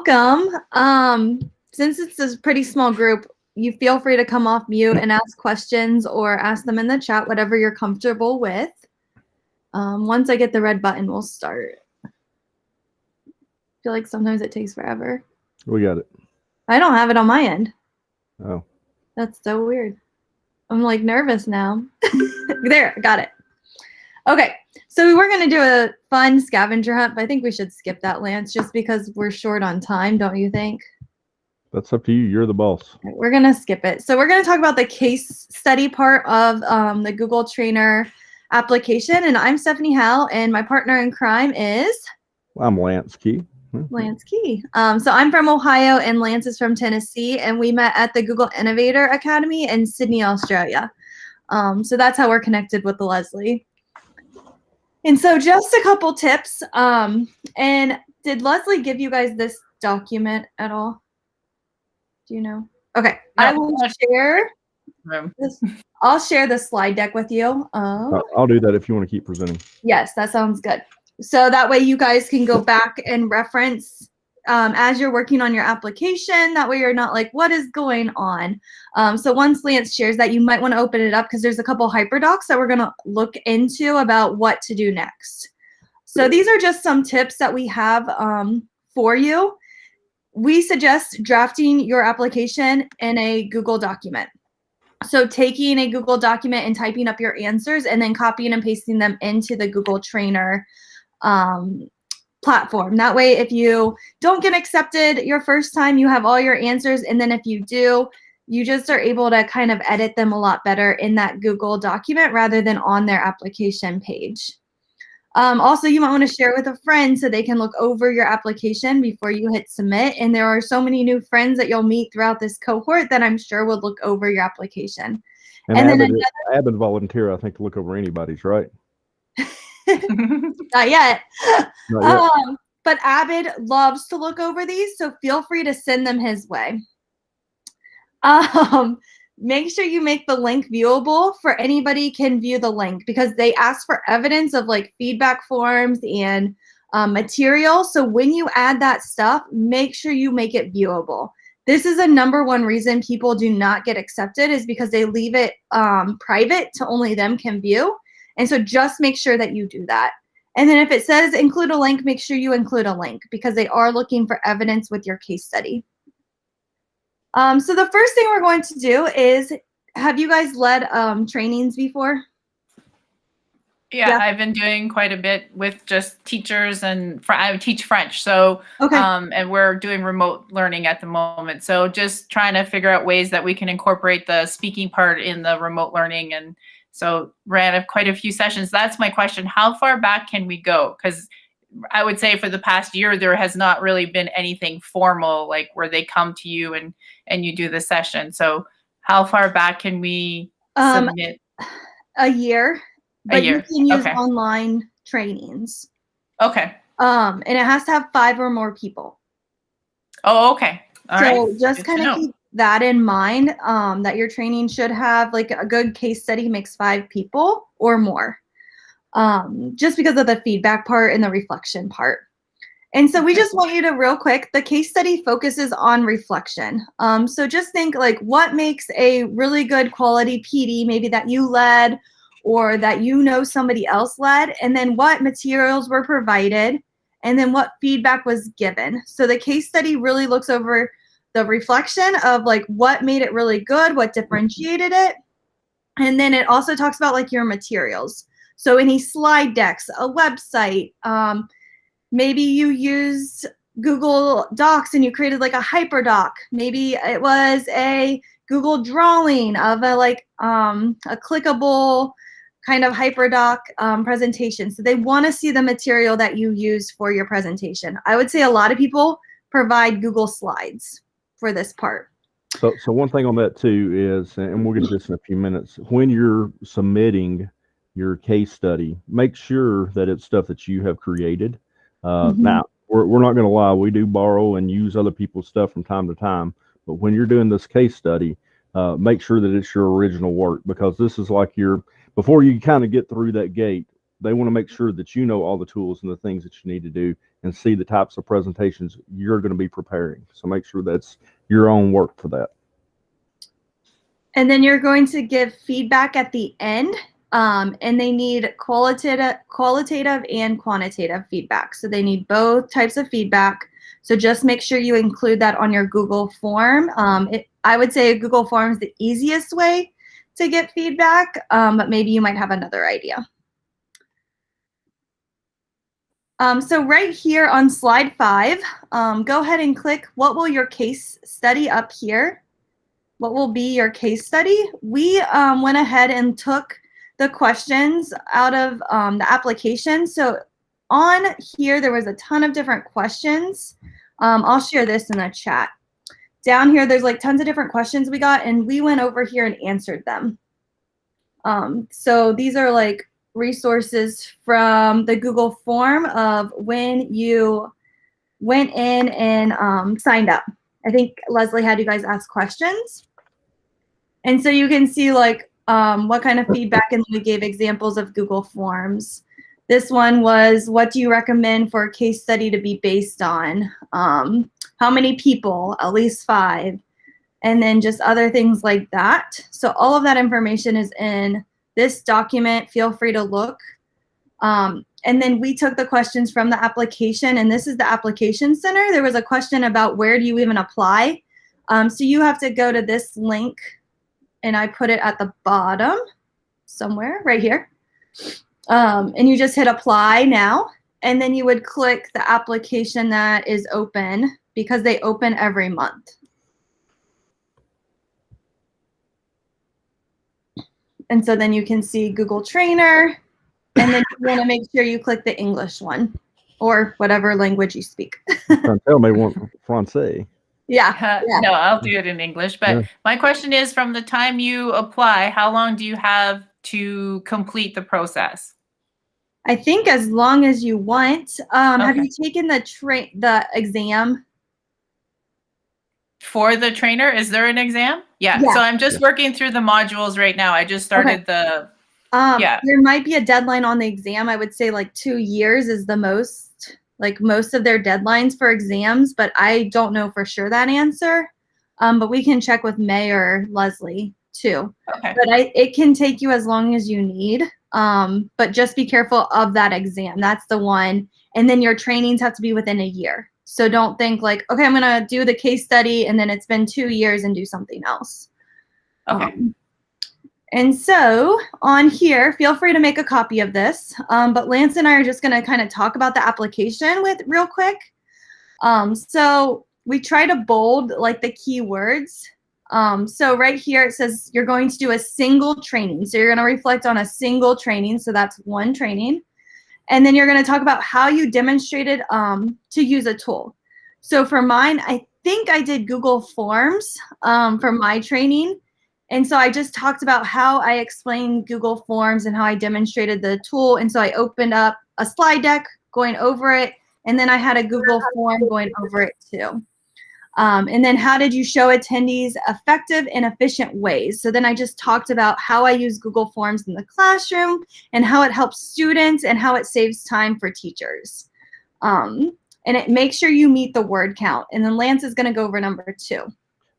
welcome. Since it's a pretty small group, you feel free to come off mute and ask questions or ask them in the chat, whatever you're comfortable with. Once I get the red button, we'll start. I feel like sometimes it takes forever. We got it. I don't have it on my end. Oh. That's so weird. I'm like nervous now. There, got it. Okay, so we were going to do a fun scavenger hunt, but I think we should skip that, Lance, just because we're short on time, don't you think? That's up to you. You're the boss. We're going to skip it. So we're going to talk about the case study part of the Google Trainer application, and I'm Stephanie Howell, and my partner in crime is? I'm Lance Key. Lance Key. So I'm from Ohio, and Lance is from Tennessee, and we met at the Google Innovator Academy in Sydney, Australia. So that's how we're connected with Leslie. And so just a couple tips. And did Leslie give you guys this document at all? Do you know? Okay, no, I will share this. I'll share the slide deck with you. I'll do that if you want to keep presenting. Yes, that sounds good. So that way you guys can go back and reference as you're working on your application. That way you're not like, what is going on? So once Lance shares that, you might want to open it up because there's a couple hyperdocs that we're going to look into about what to do next. So these are just some tips that we have for you. We suggest drafting your application in a Google document. So taking a Google document and typing up your answers and then copying and pasting them into the Google Trainer platform. That way, if you don't get accepted your first time, you have all your answers. And then if you do, you just are able to kind of edit them a lot better in that Google document rather than on their application page. Also, you might want to share with a friend so they can look over your application before you hit submit. And there are so many new friends that you'll meet throughout this cohort that I'm sure will look over your application. And then Avid volunteer, I think, to look over anybody's, right? Not yet. But Avid loves to look over these, so feel free to send them his way. Make sure you make the link viewable for anybody can view the link because they ask for evidence of like feedback forms and material. So when you add that stuff, make sure you make it viewable. This is a #1 reason people do not get accepted is because they leave it private to only them can view. And so just make sure that you do that. And then if it says include a link, make sure you include a link because they are looking for evidence with your case study. So the first thing we're going to do is, have you guys led trainings before? Yeah, I've been doing quite a bit with just teachers, and I teach French. So, okay. And we're doing remote learning at the moment. So just trying to figure out ways that we can incorporate the speaking part in the remote learning. And so ran quite a few sessions. That's my question. How far back can we go? Because I would say for the past year, there has not really been anything formal, like where they come to you and you do the session. So how far back can we submit? A year. But you can use online trainings. Okay. And it has to have 5 or more people. Oh, okay. All right. So just kind of keep that in mind, that your training should have like a good case study makes 5 people or more, just because of the feedback part and the reflection part. And so we just want you to real quick, the case study focuses on reflection. So just think like what makes a really good quality PD, maybe that you led or that you know somebody else led, and then what materials were provided, and then what feedback was given. So the case study really looks over the reflection of like what made it really good, what differentiated it. And then it also talks about like your materials. So any slide decks, a website, maybe you used Google Docs and you created like a hyperdoc. Maybe it was a Google drawing of a like a clickable kind of hyperdoc presentation. So they want to see the material that you use for your presentation. I would say a lot of people provide Google Slides for this part. So one thing on that too is, and we'll get to this in a few minutes, when you're submitting your case study, make sure that it's stuff that you have created. Now, we're not going to lie, we do borrow and use other people's stuff from time to time, but when you're doing this case study, make sure that it's your original work, because this is like before you kind of get through that gate, they want to make sure that you know all the tools and the things that you need to do and see the types of presentations you're going to be preparing. So make sure that's your own work for that. And then you're going to give feedback at the end, and they need qualitative and quantitative feedback. So they need both types of feedback. So just make sure you include that on your Google form. I would say Google Form is the easiest way to get feedback, but maybe you might have another idea. So right here on slide 5, go ahead and click what will your case study up here. What will be your case study? We went ahead and took the questions out of the application. So on here, there was a ton of different questions. I'll share this in the chat. Down here, there's like tons of different questions we got, and we went over here and answered them. So these are like resources from the Google form of when you went in and signed up. I think Leslie had you guys ask questions. And so you can see like what kind of feedback, and we gave examples of Google Forms. This one was, what do you recommend for a case study to be based on? How many people? At least 5. And then just other things like that. So all of that information is in this document. Feel free to look. And then we took the questions from the application, and this is the application center. There was a question about where do you even apply? So you have to go to this link, and I put it at the bottom somewhere right here. And you just hit apply now, and then you would click the application that is open, because they open every month. And so then you can see Google Trainer, and then you want to make sure you click the English one, or whatever language you speak. Tell me one Francais. Yeah. No, I'll do it in English. But Yeah. My question is, from the time you apply, how long do you have to complete the process? I think as long as you want. Have Okay. you taken the exam? For the trainer, is there an exam? Yeah. Yeah. So I'm just working through the modules right now. I just started the. Yeah. There might be a deadline on the exam. I would say like 2 years is the most, like most of their deadlines for exams, but I don't know for sure that answer. But we can check with May or Leslie too. Okay. But it can take you as long as you need. But just be careful of that exam. That's the one. And then your trainings have to be within a year. So don't think like, okay, I'm gonna do the case study and then it's been 2 years and do something else. Okay. And so on here, feel free to make a copy of this. But Lance and I are just gonna kind of talk about the application real quick. So we try to bold like the keywords. So right here it says you're going to do a single training. So you're gonna reflect on a single training. So that's one training. And then you're gonna talk about how you demonstrated to use a tool. So for mine, I think I did Google Forms for my training. And so I just talked about how I explained Google Forms and how I demonstrated the tool. And so I opened up a slide deck going over it. And then I had a Google form going over it too. And then how did you show attendees effective and efficient ways? So then I just talked about how I use Google Forms in the classroom and how it helps students and how it saves time for teachers. And it makes sure you meet the word count. And then Lance is going to go over number 2.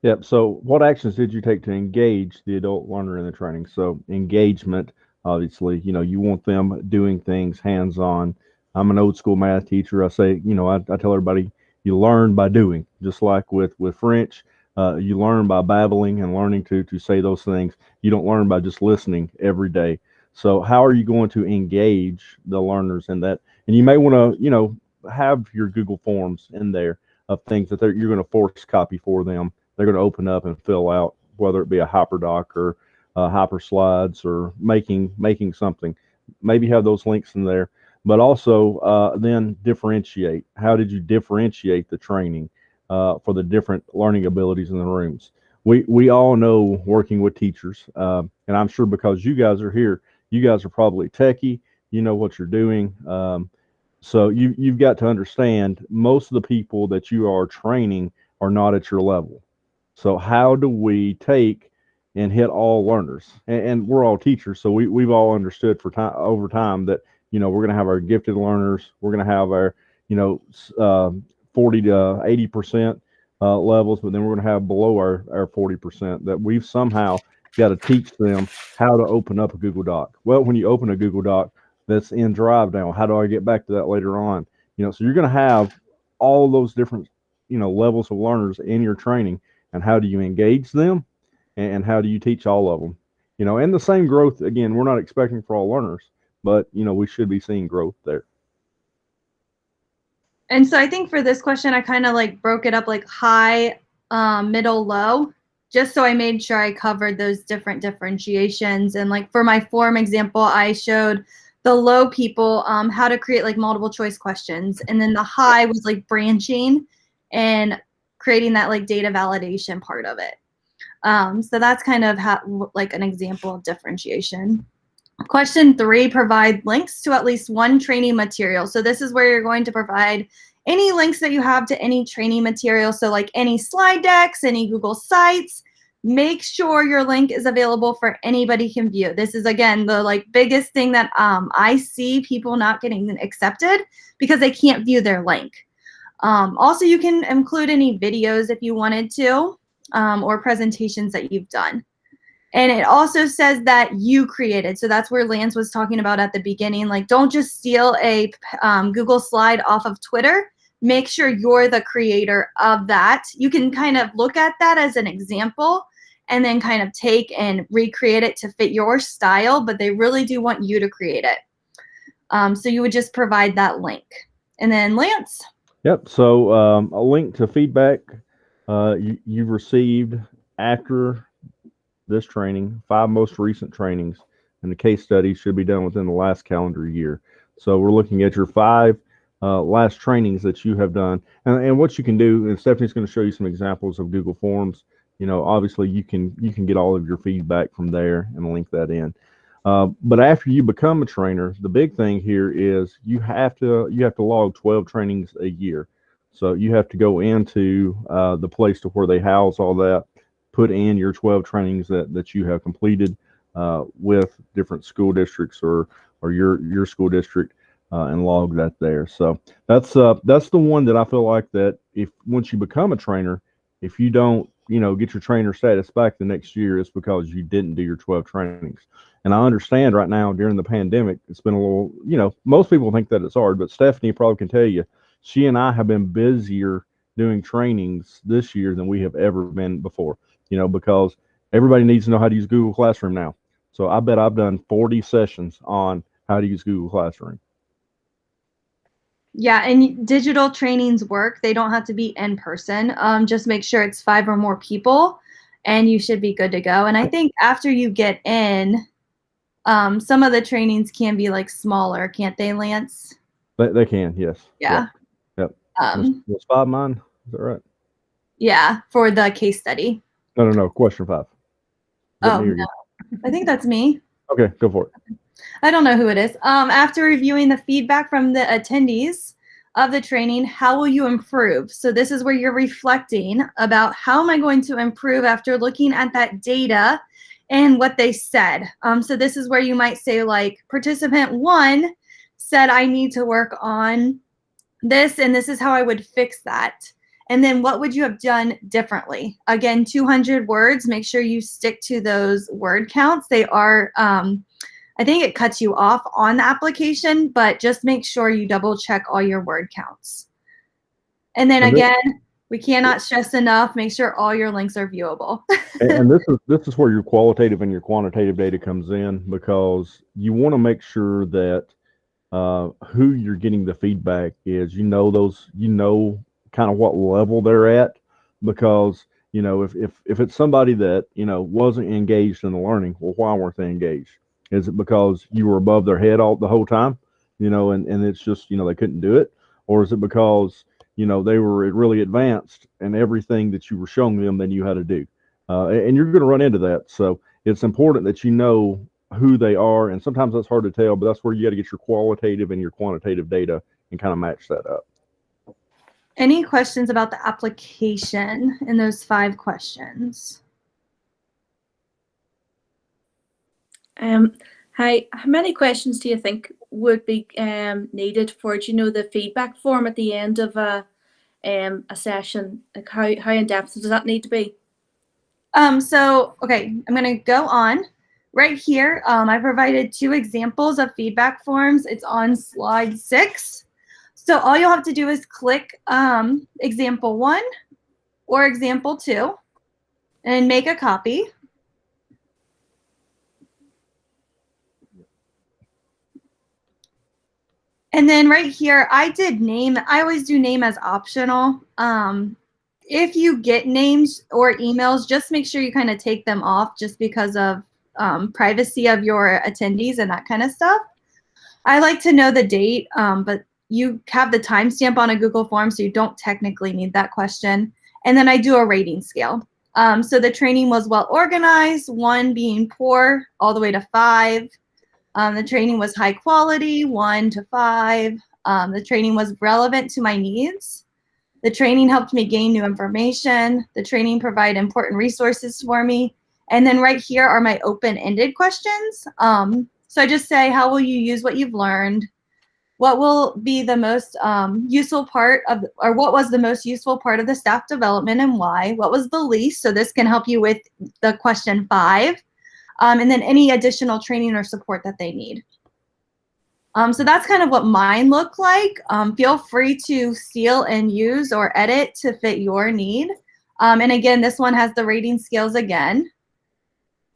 Yep. So what actions did you take to engage the adult learner in the training? So engagement, obviously, you want them doing things hands-on. I'm an old school math teacher. I say, I tell everybody, you learn by doing, just like with French. You learn by babbling and learning to say those things. You don't learn by just listening every day. So how are you going to engage the learners in that? And you may want to, have your Google Forms in there of things that you're going to force copy for them. They're going to open up and fill out, whether it be a hyperdoc or hyper slides or making something. Maybe have those links in there, but also then differentiate. How did you differentiate the training for the different learning abilities in the rooms? We all know, working with teachers, and I'm sure because you guys are here, you guys are probably techie. You know what you're doing. So you've got to understand, most of the people that you are training are not at your level. So how do we take and hit all learners? And we're all teachers, so we've all understood over time that we're going to have our gifted learners. We're going to have our, 40 to 80% levels, but then we're going to have below our 40% that we've somehow got to teach them how to open up a Google Doc. Well, when you open a Google Doc that's in Drive now, how do I get back to that later on? So you're going to have all those different, levels of learners in your training, and how do you engage them, and how do you teach all of them? And the same growth, again, we're not expecting for all learners, but, we should be seeing growth there. And so I think for this question, I kind of like broke it up like high, middle, low, just so I made sure I covered those different differentiations. And like for my form example, I showed the low people how to create like multiple choice questions. And then the high was like branching and creating that like data validation part of it. So that's kind of how, like an example of differentiation. Question 3, provide links to at least one training material. So this is where you're going to provide any links that you have to any training material. So like any slide decks, any Google Sites, make sure your link is available for anybody can view. This is, again, the like biggest thing that I see people not getting accepted because they can't view their link. Also, you can include any videos if you wanted to, or presentations that you've done. And it also says that you created. So that's where Lance was talking about at the beginning. Like, don't just steal a Google slide off of Twitter. Make sure you're the creator of that. You can kind of look at that as an example and then kind of take and recreate it to fit your style, but they really do want you to create it. So you would just provide that link. And then Lance. Yep. So a link to feedback you've received after this training, 5 most recent trainings, and the case study should be done within the last calendar year. So we're looking at your 5 last trainings that you have done, and what you can do. And Stephanie's going to show you some examples of Google Forms. Obviously you can get all of your feedback from there and link that in. But after you become a trainer, the big thing here is you have to log 12 trainings a year. So you have to go into the place to where they house all that, put in your 12 trainings that you have completed with different school districts or your school district, and log that there. So that's the one that I feel like that if once you become a trainer, if you don't get your trainer status back the next year, it's because you didn't do your 12 trainings. And I understand right now during the pandemic, it's been a little, most people think that it's hard, but Stephanie probably can tell you, she and I have been busier doing trainings this year than we have ever been before. Because everybody needs to know how to use Google Classroom now. So I bet I've done 40 sessions on how to use Google Classroom. Yeah, and digital trainings work. They don't have to be in person. Just make sure it's 5 or more people, and you should be good to go. And I think after you get in, some of the trainings can be like smaller, can't they, Lance? They can, yes. Yeah. Yep. Was 5 mine? Is that right? Yeah, for the case study. No. Question 5. Oh, no. I think that's me. Okay, go for it. I don't know who it is. After reviewing the feedback from the attendees of the training, how will you improve? So this is where you're reflecting about how am I going to improve after looking at that data and what they said. So this is where you might say, like, participant 1 said I need to work on this, and this is how I would fix that. And then what would you have done differently? Again, 200 words. Make sure you stick to those word counts. They are, I think it cuts you off on the application, but just make sure you double check all your word counts. And then again, we cannot stress enough, make sure all your links are viewable. And this is where your qualitative and your quantitative data comes in, because you want to make sure that who you're getting the feedback is, kind of what level they're at, because if it's somebody that wasn't engaged in the learning, well, why weren't they engaged? Is it because you were above their head the whole time, and it's just they couldn't do it, or is it because they were really advanced and everything that you were showing them they knew how to do? And you're going to run into that. So it's important that you know who they are, and sometimes that's hard to tell, but that's where you got to get your qualitative and your quantitative data and kind of match that up. Any questions about the application in those 5 questions? Hi, how many questions do you think would be needed for, do you know, the feedback form at the end of a session? Like how in depth does that need to be? So, okay, I'm gonna go on. Right here, I provided 2 examples of feedback forms. It's on slide 6. So all you'll have to do is click example 1 or example 2 and make a copy. And then right here, I did name. I always do name as optional. If you get names or emails, just make sure you kind of take them off just because of privacy of your attendees and that kind of stuff. I like to know the date, but you have the timestamp on a Google form, so you don't technically need that question. And then I do a rating scale. So the training was well organized, 1 being poor, all the way to 5. The training was high quality, 1 to 5. The training was relevant to my needs. The training helped me gain new information. The training provided important resources for me. And then right here are my open-ended questions. So I just say, how will you use what you've learned? What will be the most useful part of, or what was the most useful part of the staff development and why? What was the least? So this can help you with the question 5. And then any additional training or support that they need. So that's kind of what mine look like. Feel free to steal and use or edit to fit your need. And again, this one has the rating scales again.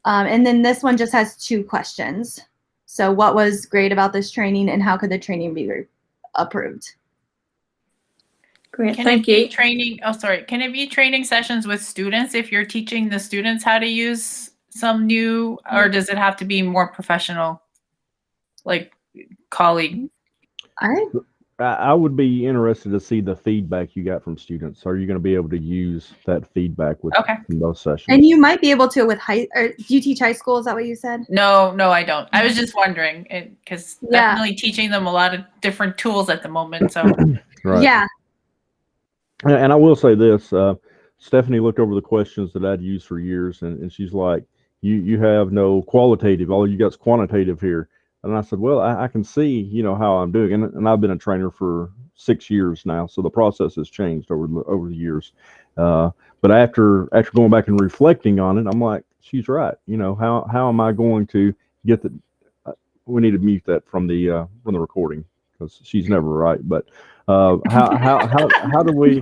And then this one just has 2 questions. So what was great about this training and how could the training be approved? Great, Can thank it be you. training? Oh, sorry. Can it be training sessions with students if you're teaching the students how to use some new, or does it have to be more professional, like colleague? I would be interested to see the feedback you got from students. Are you going to be able to use that feedback with in those sessions? And you might be able to with do you teach high school? Is that what you said? No, I don't. I was just wondering because definitely teaching them a lot of different tools at the moment. So right. Yeah. And I will say this, Stephanie looked over the questions that I'd used for years, and she's like, you have no qualitative, all you got is quantitative here. And I said, well, I can see, you know, how I'm doing. And I've been a trainer for 6 years now, so the process has changed over the years. But after going back and reflecting on it, I'm like, she's right. You know, how am I going to get the? We need to mute that from the recording because she's never right. But how do we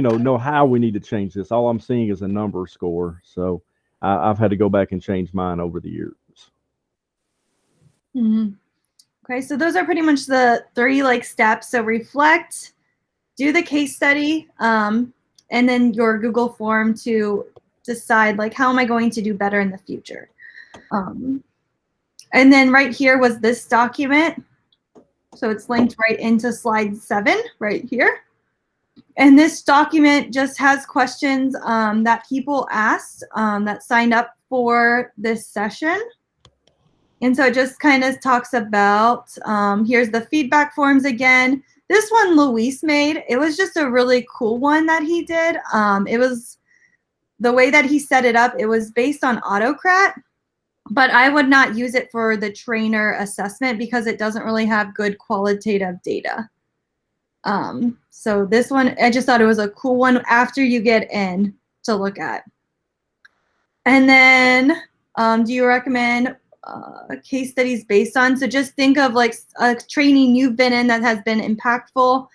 know how we need to change this? All I'm seeing is a number score, so I've had to go back and change mine over the years. Mm-hmm. Okay, so those are pretty much the 3 steps. So reflect, do the case study, and then your Google form to decide how am I going to do better in the future. And then right here was this document. So it's linked right into slide 7 right here. And this document just has questions that people asked that signed up for this session. And so it just kind of talks about, here's the feedback forms again. This one Luis made, it was just a really cool one that he did. It was the way that he set it up, it was based on Autocrat, but I would not use it for the trainer assessment because it doesn't really have good qualitative data. So this one, I just thought it was a cool one after you get in to look at. And then, do you recommend case studies based on? So just think of a training you've been in that has been impactful.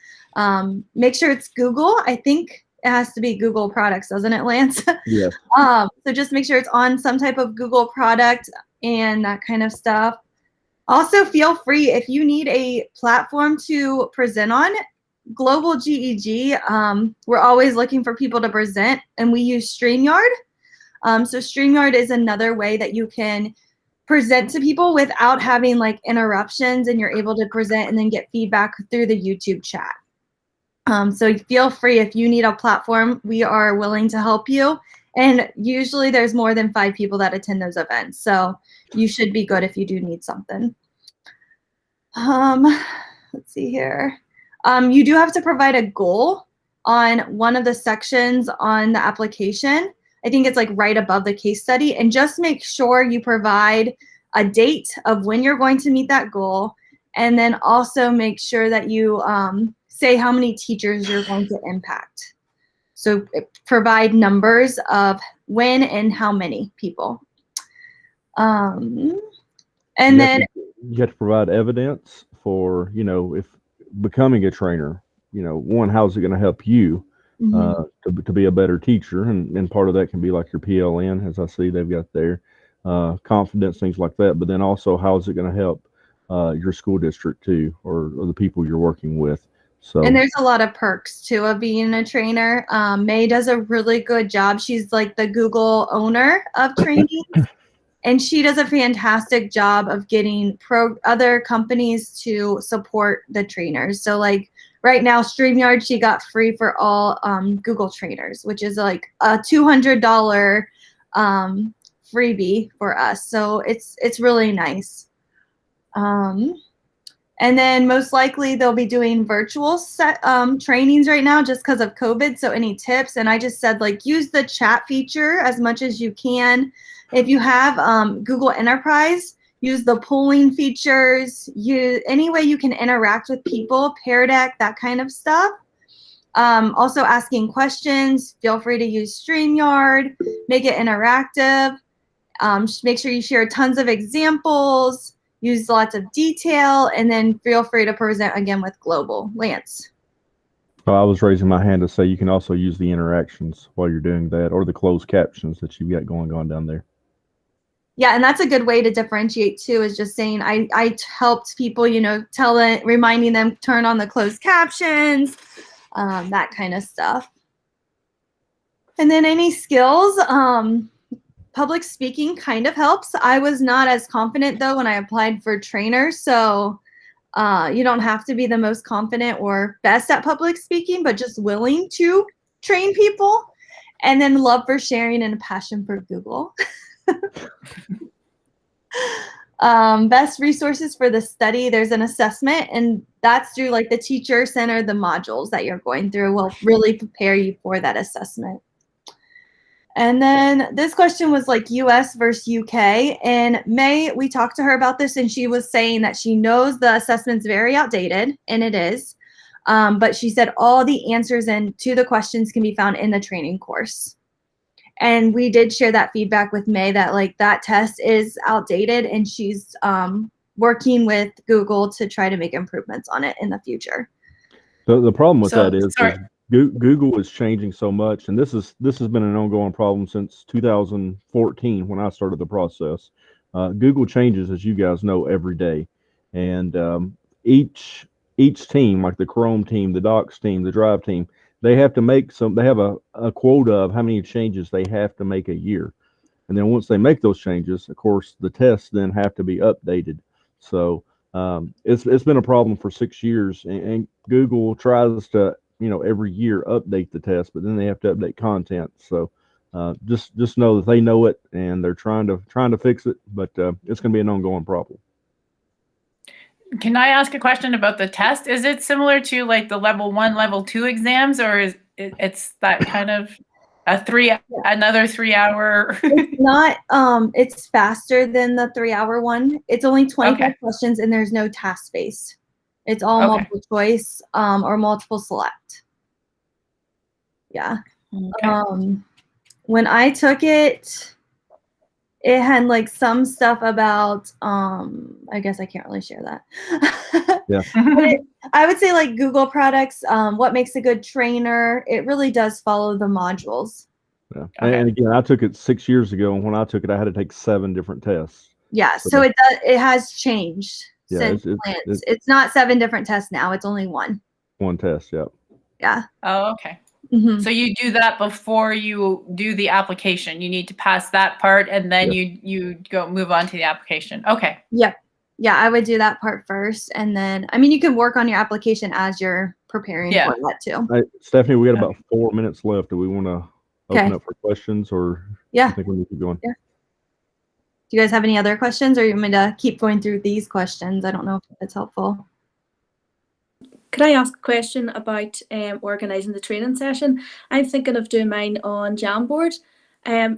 Make sure it's Google. I think it has to be Google products, doesn't it, Lance? Yes. So just make sure it's on some type of Google product and that kind of stuff. Also, feel free if you need a platform to present on. GlobalGEG, we're always looking for people to present, and we use StreamYard. So StreamYard is another way that you can present to people without having interruptions, and you're able to present and then get feedback through the YouTube chat. So feel free if you need a platform, we are willing to help you. And usually there's more than 5 people that attend those events. So you should be good if you do need something. Let's see here. You do have to provide a goal on one of the sections on the application. I think it's right above the case study, and just make sure you provide a date of when you're going to meet that goal, and then also make sure that you say how many teachers you're going to impact. So provide numbers of when and how many people. And then you have to provide evidence for, if becoming a trainer, one, how's it going to help you to be a better teacher? And part of that can be like your PLN, as I see they've got there, confidence, things like that. But then also, how is it going to help your school district too, or the people you're working with? So, and there's a lot of perks too of being a trainer. May does a really good job. She's like the Google owner of training. And she does a fantastic job of getting other companies to support the trainers. So like right now, StreamYard, she got free for all Google trainers, which is like a $200 freebie for us. So it's really nice. And then most likely they'll be doing virtual trainings right now just because of COVID. So any tips? And I just said like use the chat feature as much as you can. If you have Google Enterprise, use the polling features. Any way you can interact with people, Pear Deck, that kind of stuff. Also asking questions. Feel free to use StreamYard. Make it interactive. Make sure you share tons of examples. Use lots of detail, and then feel free to present again with Global. Lance. Well, I was raising my hand to say you can also use the interactions while you're doing that, or the closed captions that you've got going on down there. Yeah, and that's a good way to differentiate too, is just saying I helped people, reminding them turn on the closed captions, that kind of stuff. And then any skills, public speaking kind of helps. I was not as confident though when I applied for trainer, so you don't have to be the most confident or best at public speaking, but just willing to train people. And then love for sharing and a passion for Google. Best resources for the study, there's an assessment, and that's through like the teacher center. The modules that you're going through will really prepare you for that assessment. And then this question was like US versus UK. And May, we talked to her about this, and she was saying that she knows the assessment's very outdated, and it is. But she said all the answers to the questions can be found in the training course. And we did share that feedback with May that like that test is outdated, and she's working with Google to try to make improvements on it in the future. The problem with that is Google is changing so much, and this has been an ongoing problem since 2014 when I started the process. Google changes, as you guys know, every day, and each team, like the Chrome team, the Docs team, the Drive team, they have to make they have a quota of how many changes they have to make a year, and then once they make those changes, of course, the tests then have to be updated. So it's been a problem for 6 years, and Google tries to every year update the test, but then they have to update content. So just know that they know it, and they're trying to fix it, but it's going to be an ongoing problem. Can I ask a question about the test? Is it similar to like the level 1, level 2 exams, or is it's that kind of another 3 hour? It's not, it's faster than the 3 hour one. It's only 25 questions, and there's no task based. It's all multiple choice or multiple select. Yeah. Okay. When I took it, it had like some stuff about, I guess I can't really share that. Yeah. I would say like Google products, what makes a good trainer. It really does follow the modules. Yeah. Okay. And again, I took it 6 years ago, and when I took it, I had to take 7 different tests. Yeah. So it has changed. Yeah, it's not 7 different tests now. It's only one. One test, yeah. Yeah. Oh, okay. Mm-hmm. So you do that before you do the application. You need to pass that part, and then you move on to the application. Okay. Yep. Yeah, I would do that part first, and then you can work on your application as you're preparing for that too. Hey, Stephanie, we got about 4 minutes left. Do we want to open up for questions, or I think we need to keep going? Yeah. Do you guys have any other questions, or you want me to keep going through these questions? I don't know if it's helpful. Could I ask a question about organising the training session? I'm thinking of doing mine on Jamboard.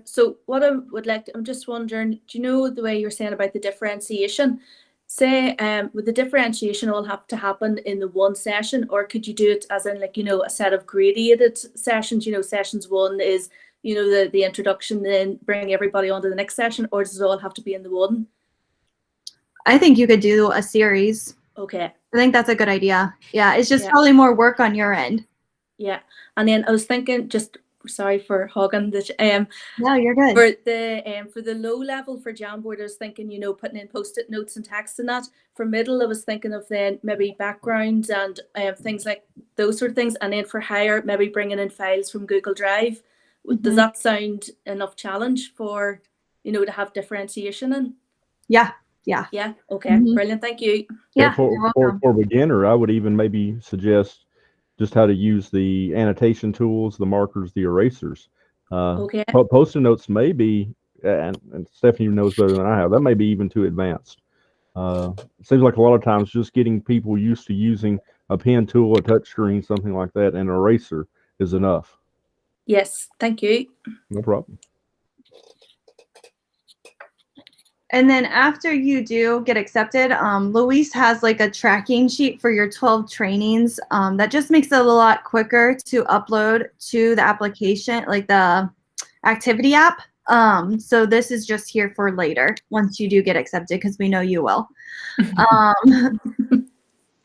So what I would like to, I'm just wondering, do you know the way you're saying about the differentiation? Say, would the differentiation all have to happen in the one session, or could you do it as in, like, you know, a set of gradated sessions? You know, sessions one is, you know, the introduction, then bring everybody on to the next session, or does it all have to be in the one? I think you could do a series. Okay. I think that's a good idea. Yeah, it's just Yeah. probably more work on your end. Yeah. And then I was thinking, just sorry for hogging the No, you're good. for the low level for Jamboard, I was thinking, you know, putting in post-it notes and text and that. For middle, I was thinking of then maybe backgrounds and things like those sort of things. And then for higher, maybe bringing in files from Google Drive. Does that sound enough challenge for, you know, to have differentiation in? Yeah. Yeah. Yeah. Okay. Brilliant. Thank you. Yeah. For beginner, I would even maybe suggest just how to use the annotation tools, the markers, the erasers. Okay. Post-it notes may be, and Stephanie knows better than I have, that may be even too advanced. It seems like a lot of times just getting people used to using a pen tool, a touch screen, something like that, and an eraser is enough. Yes. Thank you. No problem. And then after you do get accepted, Luis has like a tracking sheet for your 12 trainings that just makes it a lot quicker to upload to the application, like the activity app. So this is just here for later once you do get accepted, because we know you will.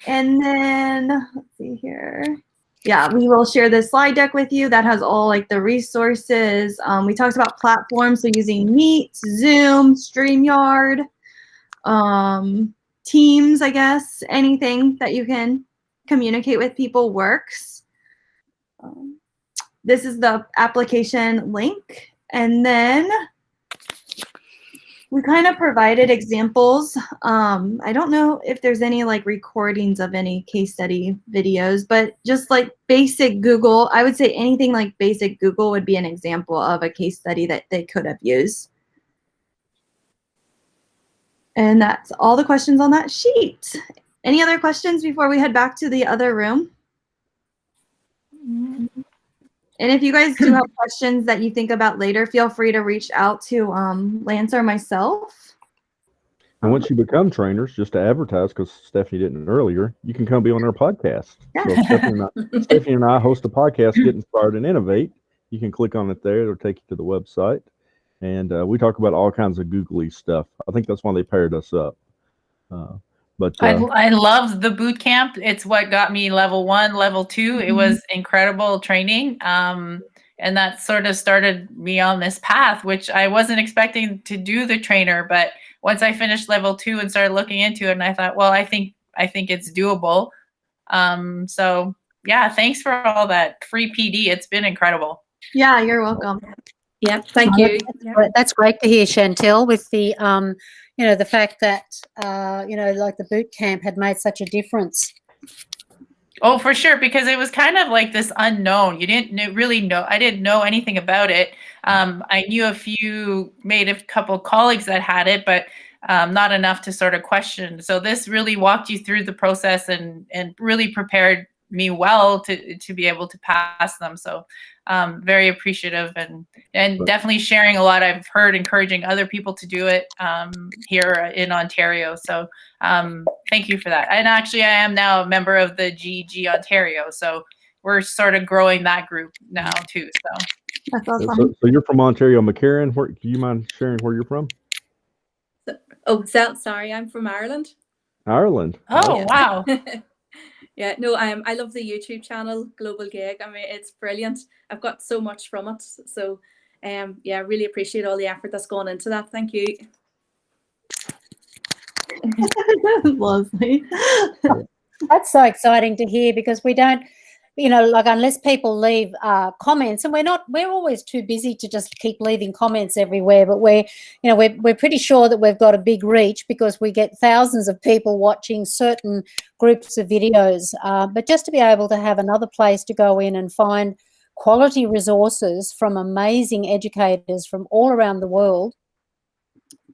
And then let's see here. Yeah, we will share this slide deck with you that has all like the resources. We talked about platforms, so using Meet, Zoom, StreamYard, Teams, I guess, anything that you can communicate with people works. This is the application link. And then we kind of provided examples. I don't know if there's any like recordings of any case study videos, but just like basic Google, I would say anything like basic Google would be an example of a case study that they could have used. And that's all the questions on that sheet. Any other questions before we head back to the other room? And if you guys do have questions that you think about later, feel free to reach out to Lance or myself. And once you become trainers, just to advertise, because Stephanie didn't earlier, you can come be on our podcast. Yeah. So Stephanie and I host a podcast, Get Inspired and Innovate. You can click on it there. It'll take you to the website. And we talk about all kinds of googly stuff. I think that's why they paired us up. I loved the boot camp. It's what got me level 1, level 2. It was incredible training. And that sort of started me on this path, which I wasn't expecting to do the trainer. But once I finished level 2 and started looking into it, and I thought, well, I think it's doable. So yeah, thanks for all that free PD. It's been incredible. Yeah, you're welcome. Yeah, thank you. That's great to hear, Chantel, with the you know, the fact that you know, like the boot camp had made such a difference. Oh, for sure, because it was kind of like this unknown. You didn't really know. I didn't know anything about it. I knew a couple colleagues that had it, but not enough to sort of question. So this really walked you through the process and really prepared me well to be able to pass them. So very appreciative and definitely sharing a lot. I've heard encouraging other people to do it here in Ontario. So thank you for that. And actually, I am now a member of the GEG Ontario. So we're sort of growing that group now too. So that's awesome. So you're from Ontario, McCarran. Do you mind sharing where you're from? Oh, sorry, I'm from Ireland. Ireland. Oh, wow. Yeah, no, I love the YouTube channel GlobalGEG. I mean, it's brilliant. I've got so much from it. So, yeah, really appreciate all the effort that's gone into that. Thank you. Lovely. That's so exciting to hear, because we don't, you know, like, unless people leave comments, and we're always too busy to just keep leaving comments everywhere, but we're pretty sure that we've got a big reach because we get thousands of people watching certain groups of videos, but just to be able to have another place to go in and find quality resources from amazing educators from all around the world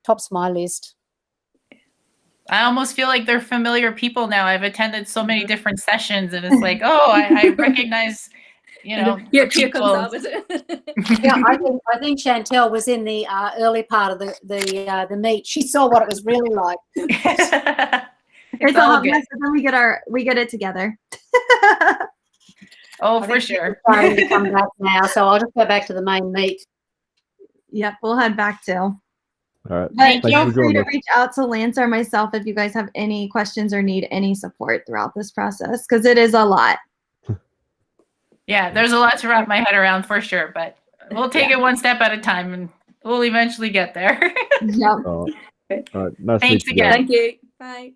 tops my list. I almost feel like they're familiar people now. I've attended so many different sessions, and it's like, oh, I recognize, you know, Here people- comes up. Yeah, I think Chantel was in the early part of the meet. She saw what it was really like. It's a all hot good. mess, and then we get it together. Oh, I for think sure. it's starting to come back now, so I'll just go back to the main meet. Yep, we'll head back to. All right. But Thank Thank feel you for free joining to us. reach out to Lance or myself if you guys have any questions or need any support throughout this process, because it is a lot. Yeah, there's a lot to wrap my head around for sure, but we'll take it one step at a time and we'll eventually get there. Yep. All right. Nice to Thanks meet you guys. again. Thank you. Bye.